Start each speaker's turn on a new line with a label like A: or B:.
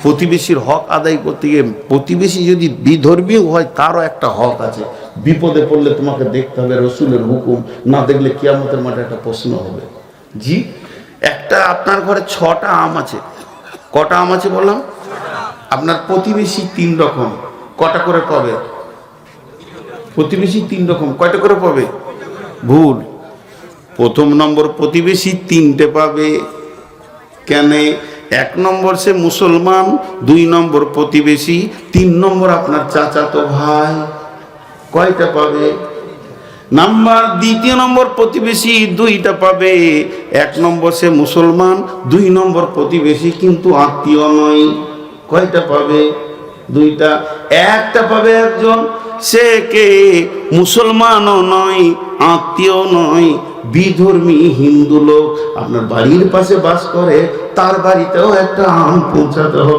A: প্রতিবেশীর হক আদায় করতে গিয়ে প্রতিবেশী যদি বিধর্মীয় হয় তারও একটা হক আছে। বিপদে পড়লে তোমাকে দেখতে হবে রসুলের হুকুম, না দেখলে কিয়ামতের মাঠে একটা প্রশ্ন হবে। জি, একটা আপনার ঘরে 6টা আম আছে, কটা আম আছে বললাম? আপনার প্রতিবেশী 3 রকম, কটা করে পাবে? প্রতিবেশী 3 রকম, কয়টা করে পাবে? ভুল। প্রথম নম্বর প্রতিবেশী 3টে পাবে। কেন? 1 নম্বর সে মুসলমান, 2 নম্বর প্রতিবেশী, 3 নম্বর আপনার চাচাতো ভাই। কয়টা পাবে? দ্বিতীয় নম্বর প্রতিবেশী 2টা পাবে। 1 নম্বর সে মুসলমান, 2 নম্বর প্রতিবেশী কিন্তু আত্মীয় নয়। কয়টা পাবে? 2টা। একটা পাবে একজন, সে কে মুসলমানও নয়, আত্মীয় নয়, বিধর্মী হিন্দু লোক, আপনার বাড়ির পাশে বাস করে, তার বাড়িতেও একটা আম পৌঁছাতে হবে।